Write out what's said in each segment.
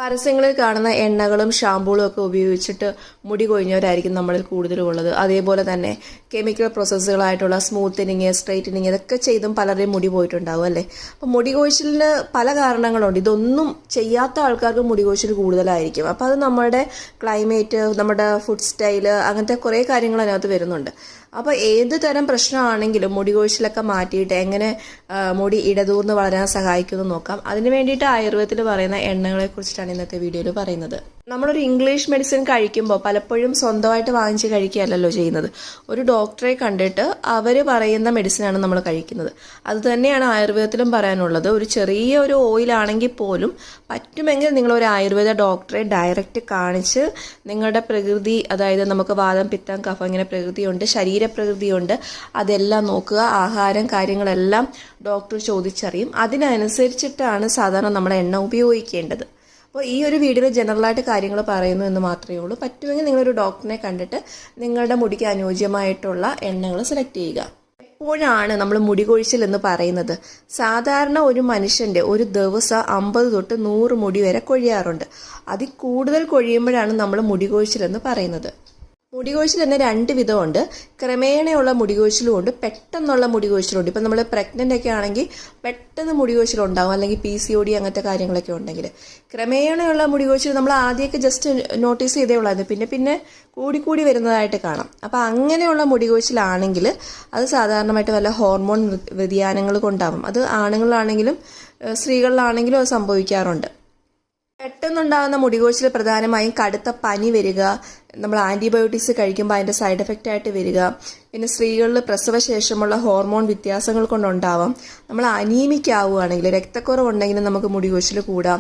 പരസ്യങ്ങളിൽ കാണുന്ന എണ്ണകളും ഷാമ്പൂകളും ഒക്കെ ഉപയോഗിച്ചിട്ട് മുടി കൊഴിഞ്ഞവരായിരിക്കും നമ്മളിൽ കൂടുതലും ഉള്ളത്. അതേപോലെ തന്നെ കെമിക്കൽ പ്രോസസ്സുകളായിട്ടുള്ള സ്മൂത്തനിങ്, സ്ട്രെയിറ്റനിങ് ഇതൊക്കെ ചെയ്തും പലരുടെയും മുടി പോയിട്ടുണ്ടാവും അല്ലേ. അപ്പം മുടി കൊഴിച്ചിലിന് പല കാരണങ്ങളുണ്ട്. ഇതൊന്നും ചെയ്യാത്ത ആൾക്കാർക്ക് മുടി കൊഴിച്ചിൽ കൂടുതലായിരിക്കും. അപ്പോൾ അത് നമ്മുടെ ക്ലൈമറ്റ്, നമ്മുടെ ഫുഡ് സ്റ്റൈല്, അങ്ങനത്തെ കുറേ കാര്യങ്ങൾ അതിനകത്ത് വരുന്നുണ്ട്. അപ്പോൾ ഏത് തരം പ്രശ്നമാണെങ്കിലും മുടി കൊഴിച്ചിലൊക്കെ മാറ്റിയിട്ട് എങ്ങനെ മുടി ഇടതൂർന്ന് വളരാൻ സഹായിക്കുമെന്ന് നോക്കാം. അതിന് വേണ്ടിയിട്ട് ആയുർവേദത്തിൽ പറയുന്ന എണ്ണകളെ കുറിച്ചിട്ടാണ് ഇന്നത്തെ വീഡിയോയിൽ പറയുന്നത്. നമ്മളൊരു ഇംഗ്ലീഷ് മെഡിസിൻ കഴിക്കുമ്പോൾ പലപ്പോഴും സ്വന്തമായിട്ട് വാങ്ങിച്ച് കഴിക്കുകയല്ലല്ലോ ചെയ്യുന്നത്. ഒരു ഡോക്ടറെ കണ്ടിട്ട് അവർ പറയുന്ന മെഡിസിനാണ് നമ്മൾ കഴിക്കുന്നത്. അത് തന്നെയാണ് ആയുർവേദത്തിലും പറയാനുള്ളത്. ഒരു ചെറിയ ഒരു ഓയിലാണെങ്കിൽ പോലും പറ്റുമെങ്കിൽ നിങ്ങളൊരു ആയുർവേദ ഡോക്ടറെ ഡയറക്റ്റ് കാണിച്ച് നിങ്ങളുടെ പ്രകൃതി, അതായത് നമുക്ക് വാദം, പിത്തം, കഫം ഇങ്ങനെ പ്രകൃതിയുണ്ട്, ശരീരപ്രകൃതിയുണ്ട്, അതെല്ലാം നോക്കുക. ആഹാരം കാര്യങ്ങളെല്ലാം ഡോക്ടർ ചോദിച്ചറിയും. അതിനനുസരിച്ചിട്ടാണ് സാധാരണ നമ്മൾ എണ്ണ ഉപയോഗിക്കേണ്ടത്. അപ്പോൾ ഈ ഒരു വീഡിയോയിൽ ജനറലായിട്ട് കാര്യങ്ങൾ പറയുന്നു എന്ന് മാത്രമേ ഉള്ളൂ. പറ്റുമെങ്കിൽ നിങ്ങളൊരു ഡോക്ടറിനെ കണ്ടിട്ട് നിങ്ങളുടെ മുടിക്ക് അനുയോജ്യമായിട്ടുള്ള എണ്ണകൾ സെലക്ട് ചെയ്യുക. എപ്പോഴാണ് നമ്മൾ മുടി കൊഴിച്ചിൽ എന്ന് പറയുന്നത്? സാധാരണ ഒരു മനുഷ്യൻ്റെ ഒരു ദിവസം 50 തൊട്ട് 100 മുടി വരെ കൊഴിയാറുണ്ട്. അതിൽ കൂടുതൽ കൊഴിയുമ്പോഴാണ് നമ്മൾ മുടി കൊഴിച്ചിൽ എന്ന് പറയുന്നത്. മുടി കൊഴിച്ചിൽ തന്നെ 2 വിധമുണ്ട്. ക്രമേണയുള്ള മുടി കൊഴിച്ചിലും ഉണ്ട്, പെട്ടെന്നുള്ള മുടി കൊഴിച്ചിലുണ്ട്. ഇപ്പം നമ്മൾ പ്രഗ്നൻ്റ് ഒക്കെ ആണെങ്കിൽ പെട്ടെന്ന് മുടി കൊഴിച്ചിലുണ്ടാവും, അല്ലെങ്കിൽ PCOD അങ്ങനത്തെ കാര്യങ്ങളൊക്കെ ഉണ്ടെങ്കിൽ. ക്രമേണയുള്ള മുടി കൊഴിച്ചിൽ നമ്മൾ ആദ്യമൊക്കെ ജസ്റ്റ് നോട്ടീസ് ചെയ്തേ ഉള്ളായിരുന്നു, പിന്നെ കൂടി വരുന്നതായിട്ട് കാണാം. അപ്പോൾ അങ്ങനെയുള്ള മുടി കൊഴിച്ചിലാണെങ്കിൽ അത് സാധാരണമായിട്ട് വല്ല ഹോർമോൺ വ്യതിയാനങ്ങൾ കൊണ്ടാവും. അത് ആണുങ്ങളാണെങ്കിലും സ്ത്രീകളിലാണെങ്കിലും അത് സംഭവിക്കാറുണ്ട്. പെട്ടെന്നുണ്ടാകുന്ന മുടി കൊഴിച്ചിൽ പ്രധാനമായും കടുത്ത പനി വരിക, നമ്മൾ ആൻറ്റിബയോട്ടിക്സ് കഴിക്കുമ്പോൾ അതിൻ്റെ സൈഡ് എഫക്റ്റ് ആയിട്ട് വരിക, പിന്നെ സ്ത്രീകളിൽ പ്രസവശേഷമുള്ള ഹോർമോൺ വ്യത്യാസങ്ങൾ കൊണ്ടുണ്ടാവാം. നമ്മൾ അനീമിക് ആവുകയാണെങ്കിൽ, രക്തക്കുറവുണ്ടെങ്കിൽ നമുക്ക് മുടി കൊഴിച്ചിൽ കൂടാം.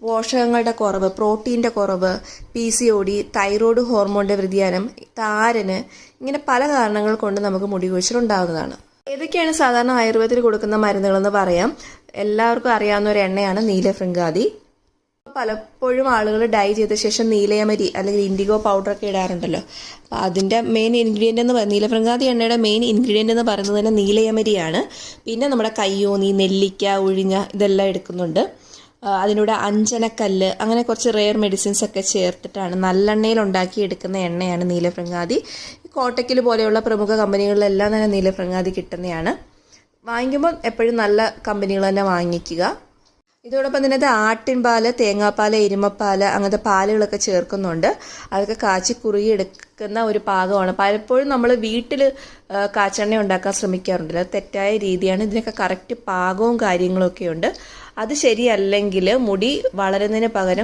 പോഷകങ്ങളുടെ കുറവ്, പ്രോട്ടീൻ്റെ കുറവ്, PCOD, തൈറോയ്ഡ് ഹോർമോണിൻ്റെ വ്യതിയാനം, താരന്, ഇങ്ങനെ പല കാരണങ്ങൾ കൊണ്ട് നമുക്ക് മുടി കൊഴിച്ചിൽ ഉണ്ടാകുന്നതാണ്. ഏതൊക്കെയാണ് സാധാരണ ആയുർവേദത്തിൽ കൊടുക്കുന്ന മരുന്നുകളെന്ന് പറയാം. എല്ലാവർക്കും അറിയാവുന്ന ഒരു എണ്ണയാണ് നീലഭൃംഗാദി. പലപ്പോഴും ആളുകൾ ഡൈ ചെയ്ത ശേഷം നീലയമരി അല്ലെങ്കിൽ ഇൻഡിഗോ പൗഡറൊക്കെ ഇടാറുണ്ടല്ലോ. അപ്പോൾ അതിൻ്റെ മെയിൻ ഇൻഗ്രീഡിയൻ്റ് എന്ന് നീലഭൃംഗാദി എണ്ണയുടെ മെയിൻ ഇൻഗ്രീഡിയൻ്റ് എന്ന് പറയുന്നത് തന്നെ നീലയമരിയാണ്. പിന്നെ നമ്മുടെ കയ്യോന്നി, നെല്ലിക്ക, ഉഴിഞ്ഞ ഇതെല്ലാം എടുക്കുന്നുണ്ട്. അതിലൂടെ അഞ്ജനക്കല്ല്, അങ്ങനെ കുറച്ച് റെയർ മെഡിസിൻസ് ഒക്കെ ചേർത്തിട്ടാണ് നല്ലെണ്ണയിൽ ഉണ്ടാക്കി എടുക്കുന്ന എണ്ണയാണ് നീലഭൃംഗാദി. കോട്ടക്കൽ പോലെയുള്ള പ്രമുഖ കമ്പനികളിലെല്ലാം തന്നെ നീലഭൃംഗാദി കിട്ടുന്നതാണ്. വാങ്ങിക്കുമ്പോൾ എപ്പോഴും നല്ല കമ്പനികൾ തന്നെ വാങ്ങിക്കുക. ഇതോടൊപ്പം തന്നെ ആട്ടിൻപാല്, തേങ്ങാപ്പാൽ, എരുമപ്പാൽ അങ്ങനത്തെ പാലുകളൊക്കെ ചേർക്കുന്നുണ്ട്. അതൊക്കെ കാച്ചി കുറുകിയെടുക്കുന്ന ഒരു പാകമാണ്. പലപ്പോഴും നമ്മൾ വീട്ടിൽ കാച്ചെണ്ണ ഉണ്ടാക്കാൻ ശ്രമിക്കാറുണ്ടല്ലോ, അത് തെറ്റായ രീതിയാണ്. ഇതിനൊക്കെ കറക്റ്റ് പാകവും കാര്യങ്ങളൊക്കെ ഉണ്ട്. അത് ശരിയല്ലെങ്കിൽ മുടി വളരുന്നതിന് പകരം